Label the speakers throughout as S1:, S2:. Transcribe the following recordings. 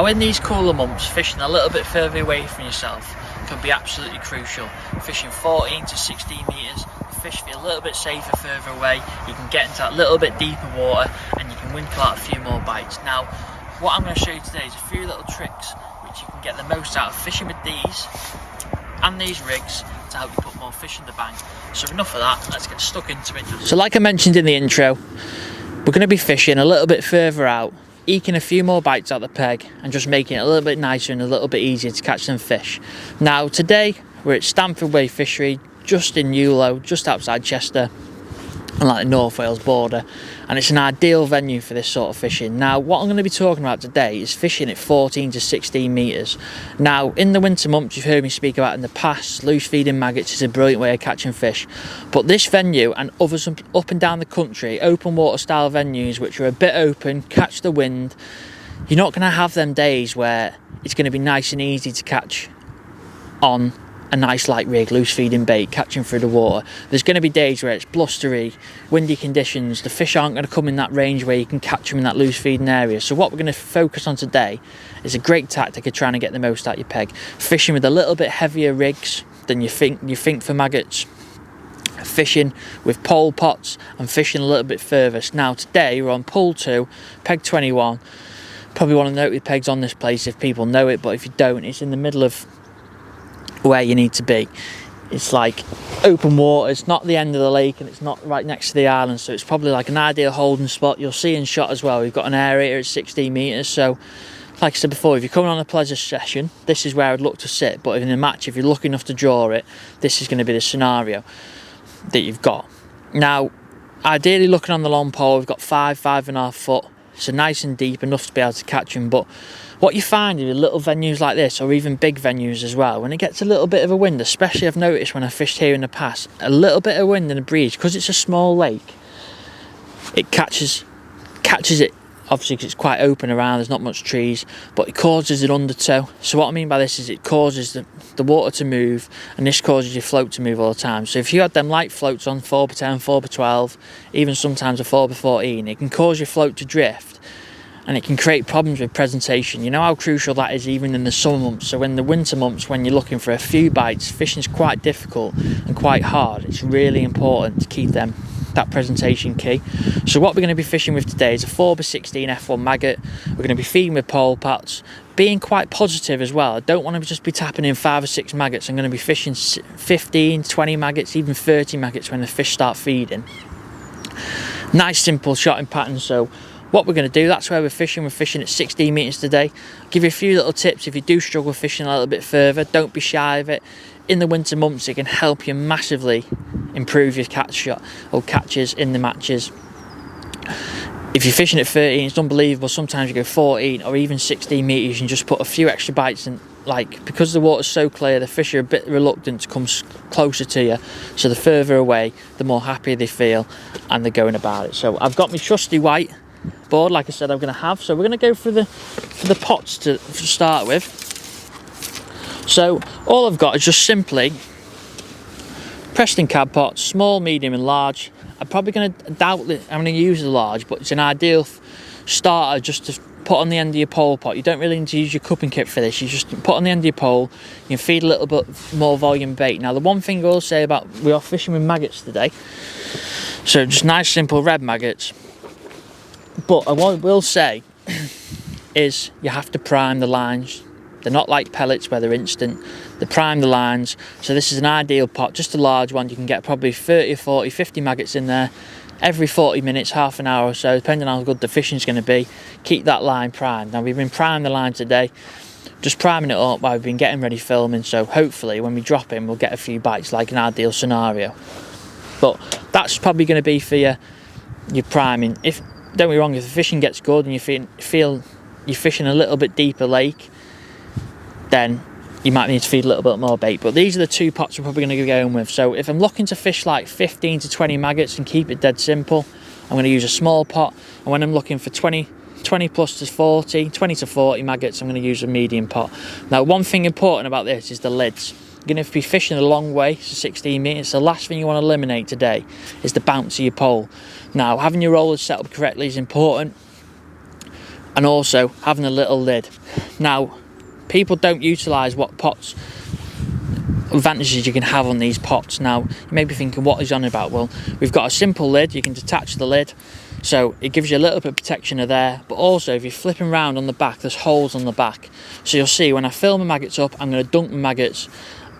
S1: Now in these cooler months, fishing a little bit further away from yourself can be absolutely crucial. Fishing 14 to 16 metres, the fish feel a little bit safer further away, you can get into that little bit deeper water and you can winkle out a few more bites. Now what I'm going to show you today is a few little tricks which you can get the most out of fishing with these and these rigs to help you put more fish in the bank. So enough of that, let's get stuck into it. So like I mentioned in the intro, we're going to be fishing a little bit further out, eking a few more bites out the peg and just making it a little bit nicer and a little bit easier to catch some fish. Now today we're at Stamford Way Fishery, just in Newlow, just outside Chester, on like the North Wales border, and it's an ideal venue for this sort of fishing. Now what I'm going to be talking about today is fishing at 14 to 16 metres. Now in the winter months, you've heard me speak about in the past, loose feeding maggots is a brilliant way of catching fish, but this venue and others up and down the country, open water style venues which are a bit open, catch the wind, you're not going to have them days where it's going to be nice and easy to catch on a nice light rig, loose feeding bait, catching through the water. There's going to be days where it's blustery, windy conditions, the fish aren't going to come in that range where you can catch them in that loose feeding area. So what we're going to focus on today is a great tactic of trying to get the most out your peg. Fishing with a little bit heavier rigs than you think for maggots. Fishing with pole pots and fishing a little bit further. Now today we're on pull 2, peg 21. Probably want to note the pegs on this place if people know it, but if you don't, it's in the middle of where you need to be. It's like open water, it's not the end of the lake and it's not right next to the island, so it's probably like an ideal holding spot. You'll see in shot as well, we've got an aerator at 16 metres, so like I said before, if you're coming on a pleasure session, this is where I'd look to sit, but in a match, if you're lucky enough to draw it, this is going to be the scenario that you've got. Now ideally looking on the long pole, we've got 5.5 foot, so nice and deep, enough to be able to catch them. But what you find with little venues like this, or even big venues as well, when it gets a little bit of a wind, especially I've noticed when I fished here in the past, a little bit of wind and a breeze, because it's a small lake, it catches it, obviously because it's quite open around, there's not much trees, but it causes an undertow. So what I mean by this is it causes the water to move, and this causes your float to move all the time. So if you had them light floats on 4x10, 4x12, even sometimes a 4x14, it can cause your float to drift, and it can create problems with presentation. You know how crucial that is even in the summer months. So in the winter months, when you're looking for a few bites, fishing is quite difficult and quite hard. It's really important to keep that presentation key. So what we're going to be fishing with today is a 4x16 F1 maggot. We're going to be feeding with pole pots, being quite positive as well. I don't want to just be tapping in 5 or 6 maggots. I'm going to be fishing 15, 20 maggots, even 30 maggots when the fish start feeding. Nice simple shotting pattern. So what we're going to do, that's where we're fishing. We're fishing at 16 metres today. I'll give you a few little tips if you do struggle fishing a little bit further. Don't be shy of it. In the winter months, it can help you massively improve your catch shot or catches in the matches. If you're fishing at 13, it's unbelievable. Sometimes you go 14 or even 16 metres and just put a few extra bites in. Like, because the water's so clear, the fish are a bit reluctant to come closer to you, so the further away, the more happy they feel and they're going about it. So I've got my trusty white board, like I said I'm going to have, so we're going to go for the pots to start with. So all I've got is just simply Preston cab pots, small, medium and large. I'm probably going to I'm going to use the large, but it's an ideal starter just to put on the end of your pole pot. You don't really need to use your cupping kit for this. You just put on the end of your pole, you can feed a little bit more volume bait. Now the one thing I will say about, we are fishing with maggots today, so just nice simple red maggots. But what I will say is you have to prime the lines. They're not like pellets where they're instant. They prime the lines. So this is an ideal pot, just a large one. You can get probably 30 or 40, 50 maggots in there every 40 minutes, half an hour or so, depending on how good the fishing's going to be. Keep that line primed. Now we've been priming the line today, just priming it up while we've been getting ready filming. So hopefully when we drop in, we'll get a few bites, like an ideal scenario. But that's probably going to be for your priming. If, don't be wrong, if the fishing gets good and you feel you're fishing a little bit deeper lake, then you might need to feed a little bit more bait. But these are the two pots we're probably going to be going with. So if I'm looking to fish like 15 to 20 maggots and keep it dead simple, I'm going to use a small pot. And when I'm looking for 20 plus to 40, 20 to 40 maggots, I'm going to use a medium pot. Now one thing important about this is the lids. You're going to be fishing a long way, so 16 metres. The last thing you want to eliminate today is the bounce of your pole. Now having your rollers set up correctly is important. and also having a little lid. Now, people don't utilise what pots advantages you can have on these pots. Now, you may be thinking, what is on about? Well, we've got a simple lid. You can detach the lid, so it gives you a little bit of protection of there, but also if you're flipping around on the back, there's holes on the back. So you'll see when I fill my maggots up, I'm going to dunk my maggots,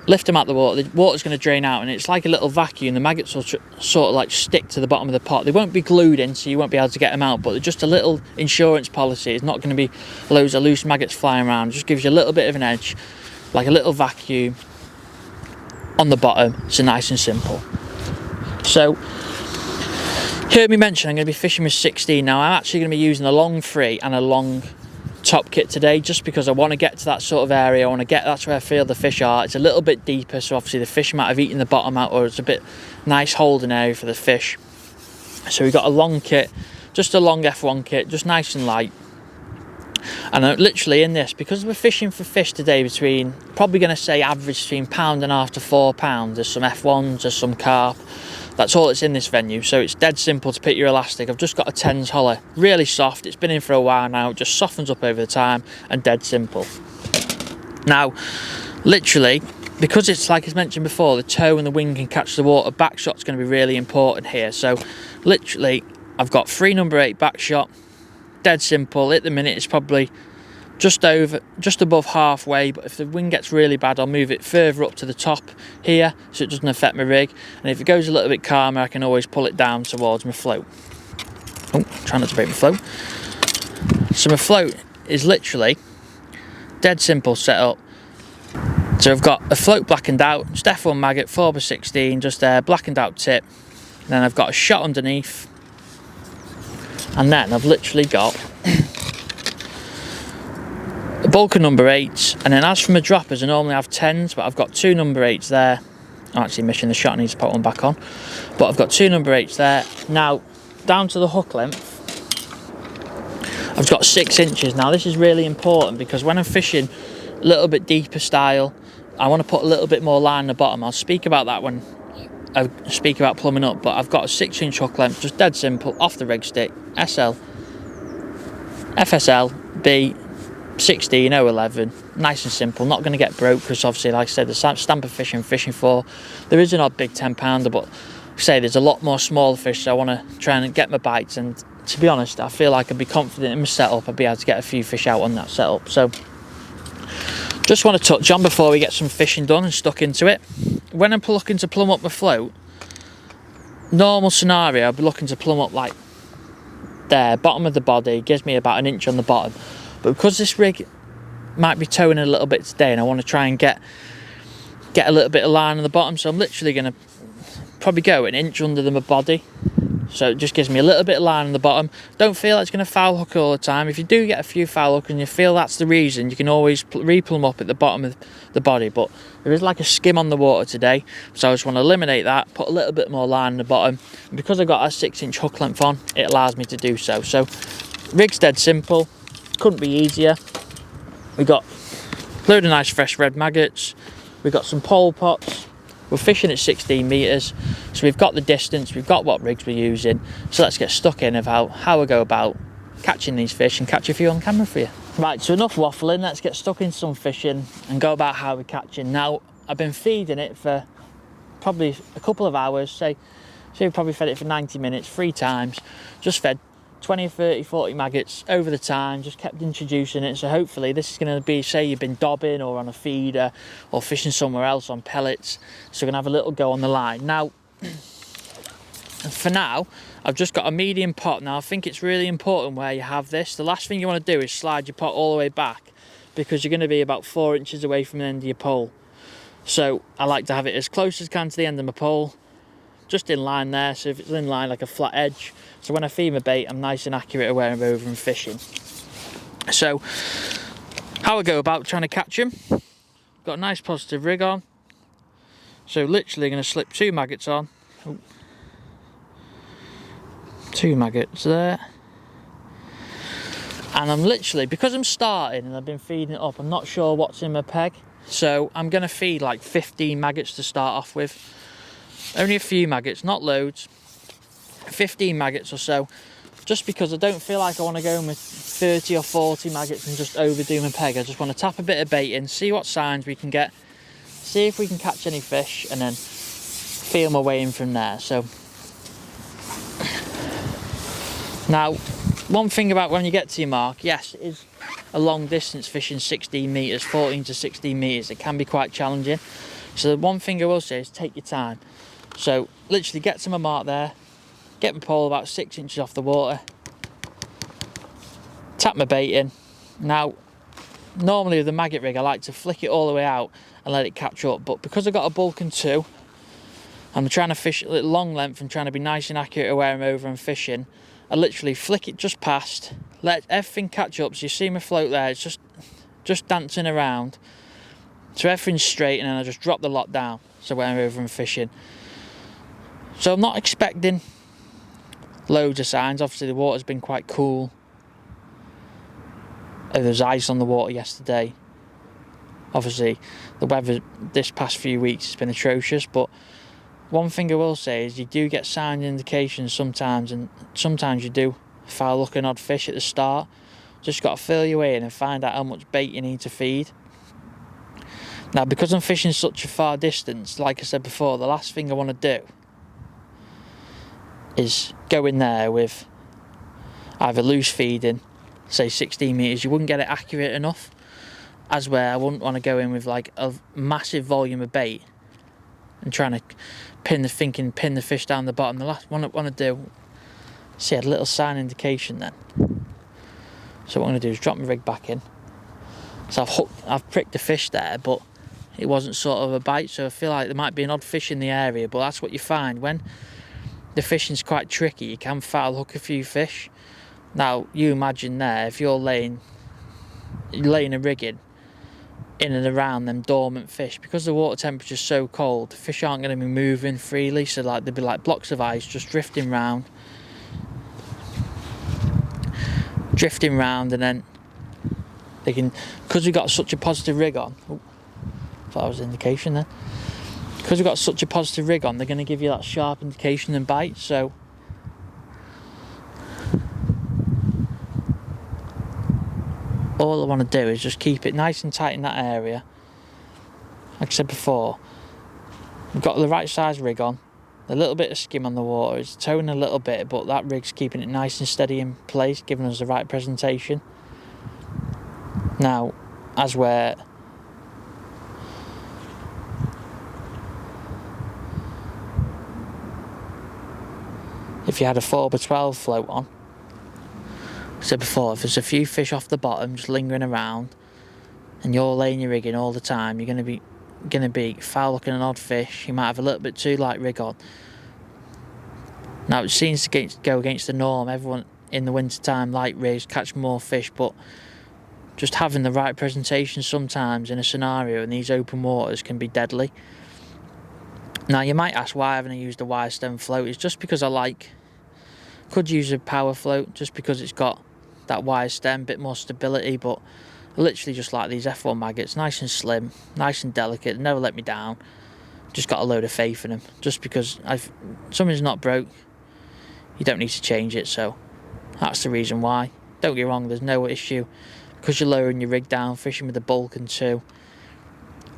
S1: lift them out the water's going to drain out, and it's like a little vacuum. The maggots will sort of like stick to the bottom of the pot. They won't be glued in, so you won't be able to get them out, but they're just a little insurance policy. It's not going to be loads of loose maggots flying around. It just gives you a little bit of an edge, like a little vacuum on the bottom. So nice and simple. So you heard me mention I'm going to be fishing with 16. Now, I'm actually going to be using a long free and a long top kit today, just because I want to get to that sort of area. That's where I feel the fish are. It's a little bit deeper, so obviously the fish might have eaten the bottom out, or it's a bit nice holding area for the fish. So we've got a long kit, just a long F1 kit, just nice and light. And I'm literally in this, because we're fishing for fish today between, probably going to say average between £1.5 to £4. There's some F1s, there's some carp. That's all that's in this venue, so it's dead simple to pick your elastic. I've just got a tens hollow, really soft. It's been in for a while now. It just softens up over the time, and dead simple. Now, literally, because it's like I mentioned before, the toe and the wing can catch the water, back shot's going to be really important here. So literally, I've got 3 number 8 back shot, dead simple. At the minute, it's probably just above halfway, but if the wind gets really bad, I'll move it further up to the top here so it doesn't affect my rig, and if it goes a little bit calmer, I can always pull it down towards my float. Oh, try not to break my float. So my float is literally dead simple setup. So I've got a float blackened out, just F1 maggot 4x16, just there, blackened out tip. Then I've got a shot underneath, and then I've literally got a bulk of number 8s, and then as for my droppers, I normally have 10s, but I've got 2 number 8s there. I'm actually missing the shot, I need to put one back on, but I've got 2 number 8s there. Now, down to the hook length, I've got 6 inches. Now, this is really important, because when I'm fishing a little bit deeper style, I want to put a little bit more line in the bottom. I'll speak about that when I speak about plumbing up, but I've got a 6-inch hook length, just dead simple, off the rig stick, SL, FSL, B, 16, 011, nice and simple. Not going to get broke, because obviously, like I said, the stamp of fish I'm fishing for, there is an odd big 10-pounder, but say there's a lot more smaller fish, so I want to try and get my bites. And to be honest, I feel like I'd be confident in my setup. I'd be able to get a few fish out on that setup. So just want to touch on before we get some fishing done and stuck into it. When I'm looking to plumb up my float, normal scenario, I'd be looking to plumb up like there, bottom of the body, gives me about 1 inch on the bottom. But because this rig might be towing a little bit today, and I want to try and get a little bit of line on the bottom, so I'm literally going to probably go 1 inch under my body. So it just gives me a little bit of line on the bottom. Don't feel like it's going to foul hook all the time. If you do get a few foul hook and you feel that's the reason, you can always replumb up at the bottom of the body. But there is like a skim on the water today, so I just want to eliminate that, put a little bit more line on the bottom. And because I've got a 6-inch hook length on, it allows me to do so. So rig's dead simple. Couldn't be easier. We got a load of nice fresh red maggots. We've got some pole pots. We're fishing at 16 metres, so we've got the distance, we've got what rigs we're using. So let's get stuck in of how I go about catching these fish and catch a few on camera for you. Right, so enough waffling, let's get stuck in some fishing and go about how we're catching. Now, I've been feeding it for probably a couple of hours, say we've probably fed it for 90 minutes, 3 times, just fed 20, 30, 40 maggots over the time, just kept introducing it. So hopefully this is going to be, say you've been dobbing or on a feeder or fishing somewhere else on pellets, so we're going to have a little go on the line. Now, for now, I've just got a medium pot. Now, I think it's really important where you have this. The last thing you want to do is slide your pot all the way back, because you're going to be about 4 inches away from the end of your pole. So I like to have it as close as I can to the end of my pole, just in line there, so if it's in line like a flat edge, so when I feed my bait I'm nice and accurate at where I'm over and fishing. So how I go about trying to catch them, got a nice positive rig on, so literally going to slip 2 maggots on. Ooh. 2 maggots there, and I'm literally, because I'm starting and I've been feeding it up, I'm not sure what's in my peg, so I'm going to feed like 15 maggots to start off with. Only a few maggots, not loads, 15 maggots or so. just because I don't feel like I want to go in with 30 or 40 maggots and just overdo my peg. I just want to tap a bit of bait in, see what signs we can get, see if we can catch any fish, and then feel my way in from there. So now, one thing about when you get to your mark, yes, it is a long distance fishing 16 metres, 14 to 16 metres. It can be quite challenging. So the one thing I will say is take your time. So literally get to my mark there, get my pole about 6 inches off the water, tap my bait in. Now, normally with the maggot rig I like to flick it all the way out and let it catch up, but because I've got a bulk and 2, I'm trying to fish at long length and trying to be nice and accurate at where I'm over and fishing, I literally flick it just past, let everything catch up. So you see my float there, it's just dancing around, so everything's straight, and then I just drop the lot down so where I'm over and fishing. So I'm not expecting loads of signs. Obviously the water's been quite cool. There's ice on the water yesterday. Obviously the weather this past few weeks has been atrocious, but one thing I will say is you do get sign indications sometimes, and sometimes you do foul looking odd fish at the start. Just got to feel your way in and find out how much bait you need to feed. Now, because I'm fishing such a far distance, like I said before, the last thing I want to do is go in there with either loose feeding, say 16 metres, you wouldn't get it accurate enough, as where I wouldn't want to go in with like a massive volume of bait and trying to pin the fish down the bottom. The last one I want to do, see, I had a little sign indication then. So what I'm going to do is drop my rig back in. So I've pricked the fish there, but it wasn't sort of a bite, so I feel like there might be an odd fish in the area. But that's what you find when the fishing's quite tricky. You can foul hook a few fish. Now you imagine there, if you're laying a rig in and around them dormant fish, because the water temperature's so cold, the fish aren't going to be moving freely, so like they'll be like blocks of ice just drifting round, and then they can, because we've got such a positive rig on, thought that was an indication then, because we've got such a positive rig on, they're going to give you that sharp indication and bite. So all I want to do is just keep it nice and tight in that area. Like I said before, we've got the right size rig on, a little bit of skim on the water, it's towing a little bit, but that rig's keeping it nice and steady in place, giving us the right presentation. Now, as where if you had a 4x12 float on, I said before, if there's a few fish off the bottom just lingering around and you're laying your rig in all the time, you're going to be foul looking an odd fish. You might have a little bit too light rig on. Now it seems to go against the norm. Everyone in the winter time light rigs catch more fish, but just having the right presentation sometimes in a scenario in these open waters can be deadly. Now you might ask, why haven't I used a wire stem float? It's just because could use a power float just because it's got that wire stem, bit more stability, but I literally just like these F1 maggots, nice and slim, nice and delicate, never let me down. Just got a load of faith in them. Just because something's not broke, you don't need to change it, so that's the reason why. Don't get wrong, there's no issue because you're lowering your rig down, fishing with a bulk and 2.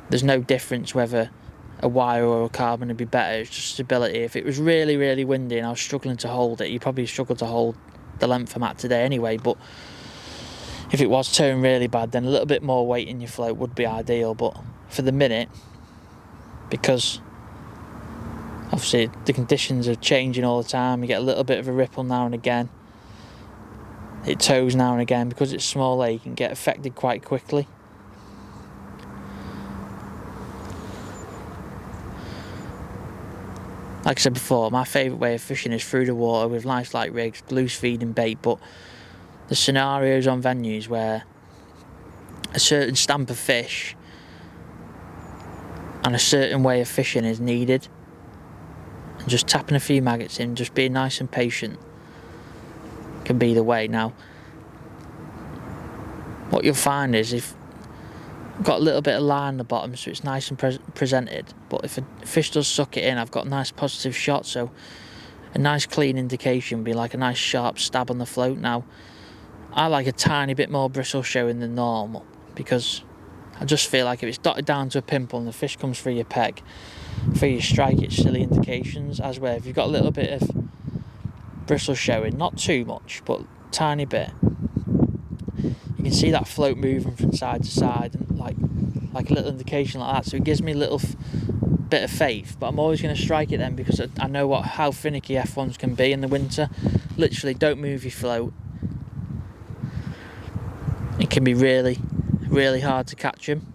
S1: There's no difference whether a wire or a carbon would be better. It's just stability. If it was really, really windy and I was struggling to hold it, you probably struggle to hold the length I'm at today anyway, but if it was towing really bad, then a little bit more weight in your float would be ideal. But for the minute, because obviously the conditions are changing all the time, you get a little bit of a ripple now and again, it tows now and again, because it's small lake, you can get affected quite quickly. Like I said before, my favourite way of fishing is through the water with nice light rigs, loose feeding bait, but the scenarios on venues where a certain stamp of fish and a certain way of fishing is needed, and just tapping a few maggots in, just being nice and patient can be the way. Now, what you'll find is if you've got a little bit of line on the bottom, so it's nice and presented, but if a fish does suck it in, I've got a nice positive shot, so A nice clean indication would be like a nice sharp stab on the float. Now, I like a tiny bit more bristle showing than normal, because I just feel like if it's dotted down to a pimple and the fish comes through your peg, through your strike, it's silly indications. As where if you've got a little bit of bristle showing, not too much, but tiny bit, you can see that float moving from side to side, and like a little indication like that. So it gives me a little bit of faith. But I'm always going to strike it then, because I know how finicky F1s can be in the winter. Literally, don't move your float. It can be really, really hard to catch them.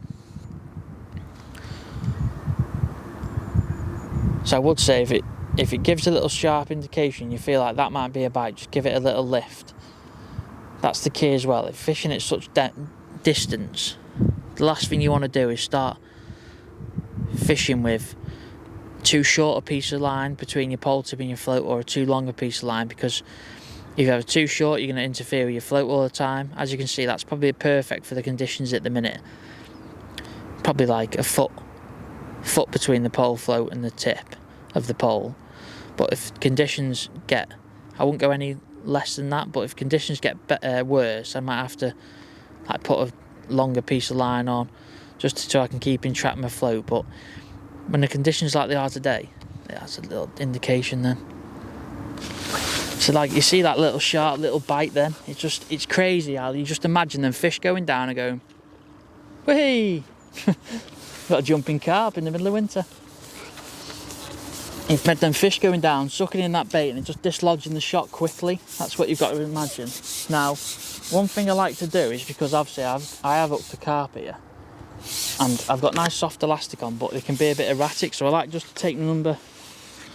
S1: So I would say if it gives a little sharp indication, you feel like that might be a bite, just give it a little lift. That's the key as well. If fishing at such distance, the last thing you want to do is start fishing with too short a piece of line between your pole tip and your float, or a too long a piece of line, because if you have it too short, you're going to interfere with your float all the time. As you can see, that's probably perfect for the conditions at the minute. Probably like a foot between the pole float and the tip of the pole. But if conditions get, I won't go any less than that, but if conditions get worse, I might have to like put a longer piece of line on, just so I can keep in track my float. But when the conditions like they are today, that's a little indication then. So like you see that little sharp little bite then, it's crazy how you just imagine them fish going down and going, whee! Got a jumping carp in the middle of winter. You've made them fish going down, sucking in that bait, and it just dislodging the shot quickly. That's what you've got to imagine. Now, one thing I like to do is, because obviously I have hooked a carp here, and I've got nice soft elastic on, but they can be a bit erratic, so I like just to take number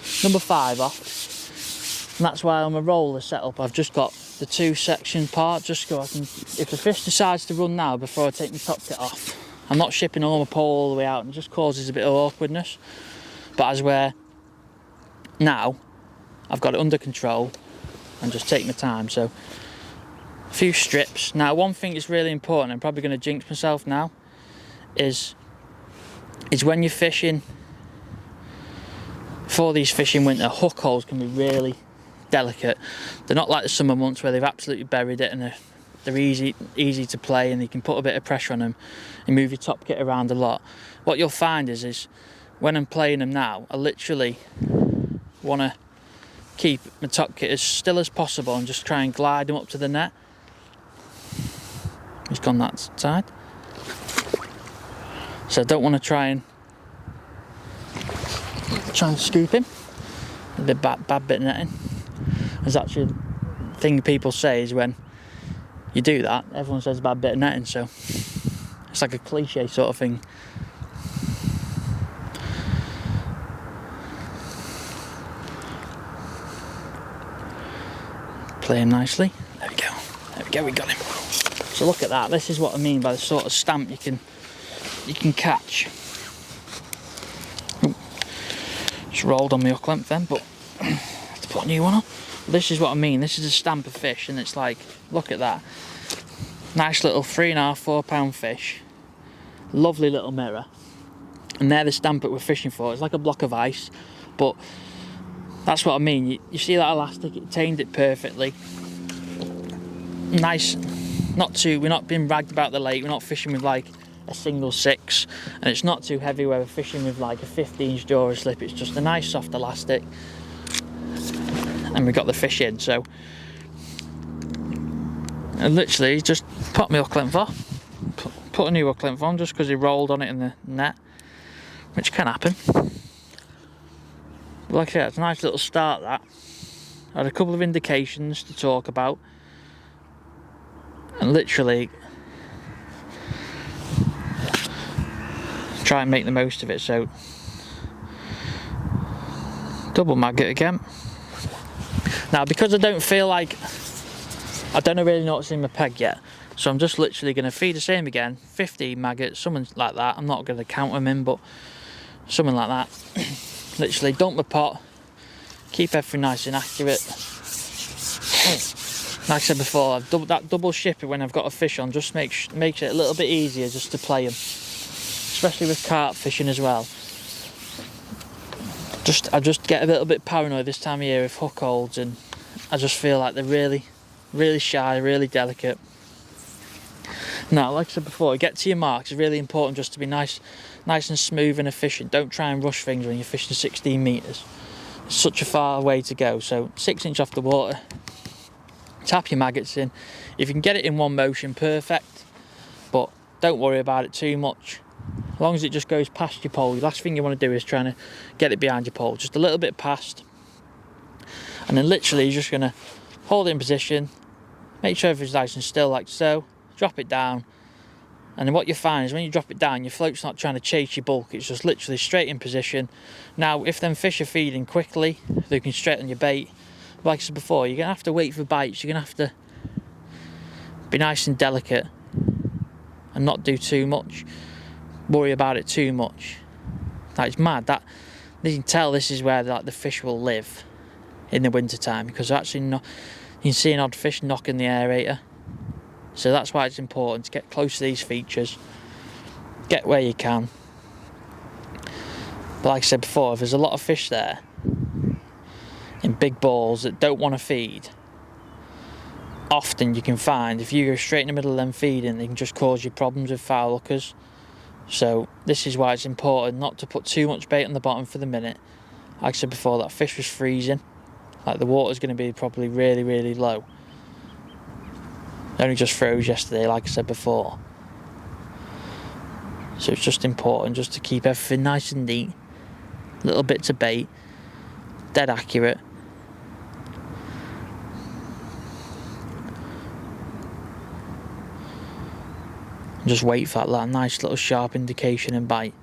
S1: 5 off. And that's why on my roller setup I've just got the 2 section part, just so I can, if the fish decides to run now before I take my top kit off, I'm not shipping all my pole all the way out, and it just causes a bit of awkwardness. But as where now I've got it under control and just take my time. So a few strips. Now one thing that's really important, I'm probably going to jinx myself now, is when you're fishing for these fish in winter, hook holes can be really delicate. They're not like the summer months where they've absolutely buried it and they're easy to play, and you can put a bit of pressure on them and move your top kit around a lot. What you'll find is when I'm playing them now, I literally want to keep my top kit as still as possible and just try and glide them up to the net. He's gone that side. So I don't want to try and scoop him. A bit bad bit of netting. There's actually a thing people say is when you do that, everyone says a bad bit of netting, so it's like a cliche sort of thing. Play him nicely. There we go, we got him. So look at that, this is what I mean by the sort of stamp you can catch. Ooh. Just rolled on my hook length then, but I have to put a new one on. This is what I mean, this is a stamp of fish, and it's like, look at that. Nice little 3.5–4 pound fish. Lovely little mirror. And they're the stamp that we're fishing for. It's like a block of ice, but that's what I mean. You see that elastic, it tamed it perfectly. Nice, we're not being ragged about the lake, we're not fishing with like a single 6, and it's not too heavy where we're fishing with like a 15-inch jaw slip. It's just a nice soft elastic, and we got the fish in. So I literally just put my hook length off, put a new hook length on just because he rolled on it in the net, which can happen. But like I said, it's a nice little start that. I had a couple of indications to talk about, and literally try and make the most of it. So double maggot again. Now because I don't feel like, I don't really know what's in my peg yet, so I'm just literally going to feed the same again, 15 maggots, something like that. I'm not going to count them in, but something like that. Literally dump my pot, keep everything nice and accurate. Like I said before, that double shipper when I've got a fish on just makes it a little bit easier just to play them, especially with carp fishing as well. I just get a little bit paranoid this time of year with hook holds, and I just feel like they're really, really shy, really delicate. Now, like I said before, get to your marks. It's really important just to be nice and smooth and efficient. Don't try and rush things when you're fishing 16 metres. It's such a far way to go. So 6 inch off the water, tap your maggots in. If you can get it in one motion, perfect, but don't worry about it too much. As long as it just goes past your pole, the last thing you want to do is trying to get it behind your pole, just a little bit past. And then literally you're just going to hold it in position, make sure everything's nice and still like so, drop it down. And then what you find is when you drop it down, your float's not trying to chase your bulk, it's just literally straight in position. Now, if them fish are feeding quickly, they can straighten your bait. Like I said before, you're going to have to wait for bites, you're going to have to be nice and delicate and not do too much. Worry about it too much. Like, it's mad that you can tell this is where like the fish will live in the winter time, because actually you can see an odd fish knocking the aerator. So that's why it's important to get close to these features, get where you can. But like I said before, if there's a lot of fish there in big balls that don't want to feed, often you can find if you go straight in the middle of them feeding, they can just cause you problems with foul hookers. So this is why it's important not to put too much bait on the bottom for the minute. Like I said before, that fish was freezing. Like, the water's going to be probably really, really low. It only just froze yesterday, like I said before. So it's just important just to keep everything nice and neat. Little bits of bait, dead accurate. Just wait for that nice little sharp indication and bite.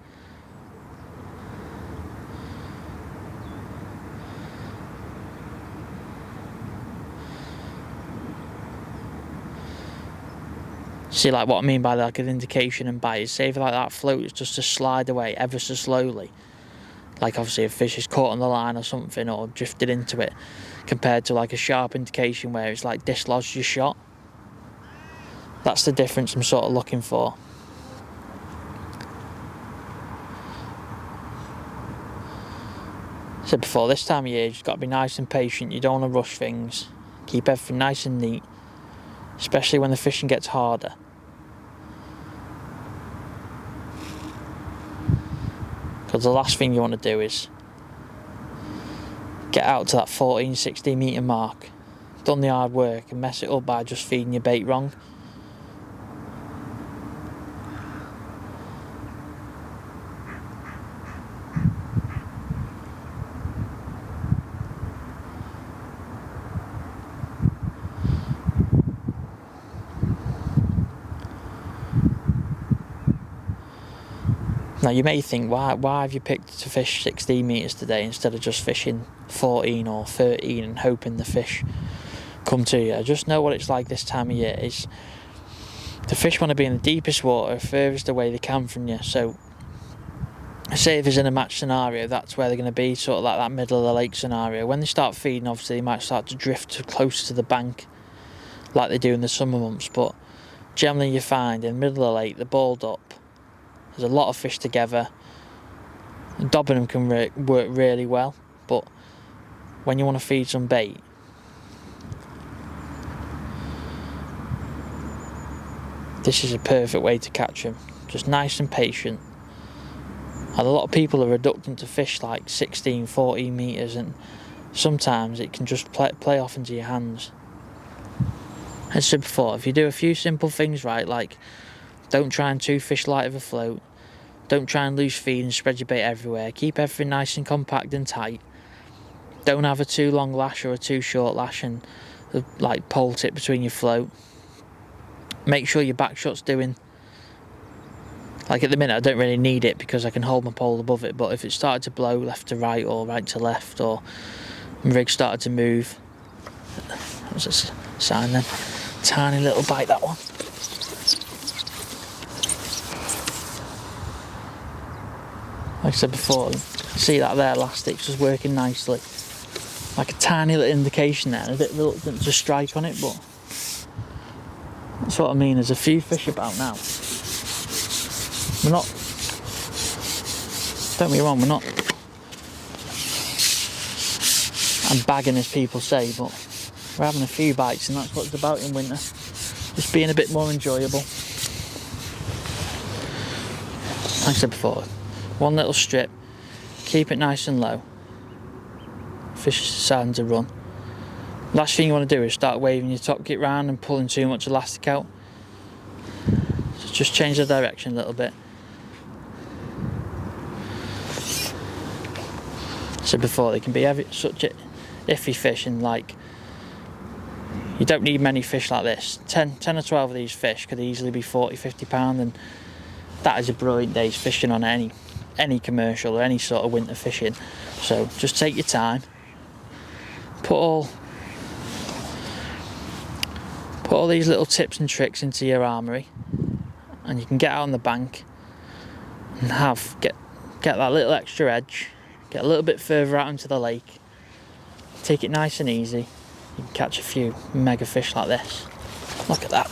S1: See, like, what I mean by like an indication and bite is, say if like that float is just to slide away ever so slowly, like obviously a fish is caught on the line or something, or drifted into it, compared to like a sharp indication where it's like dislodged your shot. That's the difference I'm sort of looking for. I said before, this time of year, you've just got to be nice and patient. You don't want to rush things. Keep everything nice and neat, especially when the fishing gets harder. Because the last thing you want to do is get out to that 14, 16 metre mark, done the hard work, and mess it up by just feeding your bait wrong. Now you may think, why have you picked to fish 16 metres today instead of just fishing 14 or 13 and hoping the fish come to you? I just know what it's like this time of year. Is the fish want to be in the deepest water, furthest away they can from you. So say if it's in a match scenario, that's where they're going to be, sort of like that middle of the lake scenario. When they start feeding, obviously they might start to drift close to the bank like they do in the summer months, but generally you find in the middle of the lake, they're balled up. There's a lot of fish together. Dobbing them can work really well, but when you want to feed some bait, this is a perfect way to catch them. Just nice and patient. And a lot of people are reluctant to fish like 16, 14 metres, and sometimes it can just play off into your hands. As I said before, if you do a few simple things right, like don't try and too fish light of a float, don't try and loose feed and spread your bait everywhere, keep everything nice and compact and tight, don't have a too long lash or a too short lash and like pole tip between your float. Make sure your back shot's doing, like at the minute I don't really need it because I can hold my pole above it, but if it started to blow left to right or right to left, or my rig started to move, that was a sign then. Tiny little bite, that one. Like I said before, see that there elastic's just working nicely. Like a tiny little indication there, a bit reluctant to strike on it, but that's what I mean. There's a few fish about now. We're not, don't get me wrong, we're not and bagging, as people say, but we're having a few bites, and that's what it's about in winter. Just being a bit more enjoyable. Like I said before, one little strip, keep it nice and low. Fish is starting to run. Last thing you want to do is start waving your top kit round and pulling too much elastic out. So just change the direction a little bit. I said before, they can be such iffy fish, and like, you don't need many fish like this. 10 or 12 of these fish could easily be 40-50 pound, and that is a brilliant day's fishing on any commercial or any sort of winter fishing. So just take your time, put all these little tips and tricks into your armoury, and you can get out on the bank and get that little extra edge, get a little bit further out into the lake, take it nice and easy. You can catch a few mega fish like this. Look at that.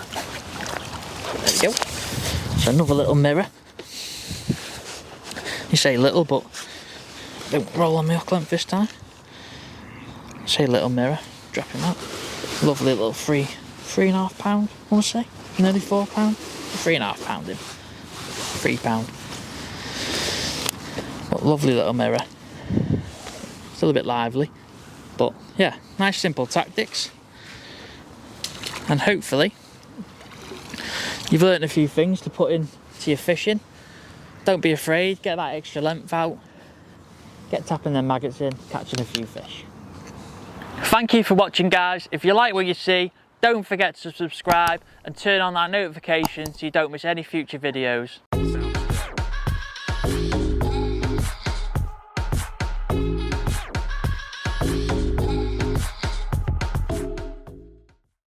S1: There you go. So another little mirror. You say little, but don't roll on my hook length this time. Say little mirror, drop him out. Lovely little 3.5 pound, I want to say. Nearly 4 pound. 3.5 pound in. 3 pound. But lovely little mirror. Still a bit lively. But yeah, nice simple tactics. And hopefully you've learnt a few things to put into your fishing. Don't be afraid, get that extra length out. Get tapping them maggots in, catching a few fish. Thank you for watching, guys. If you like what you see, don't forget to subscribe and turn on that notification so you don't miss any future videos.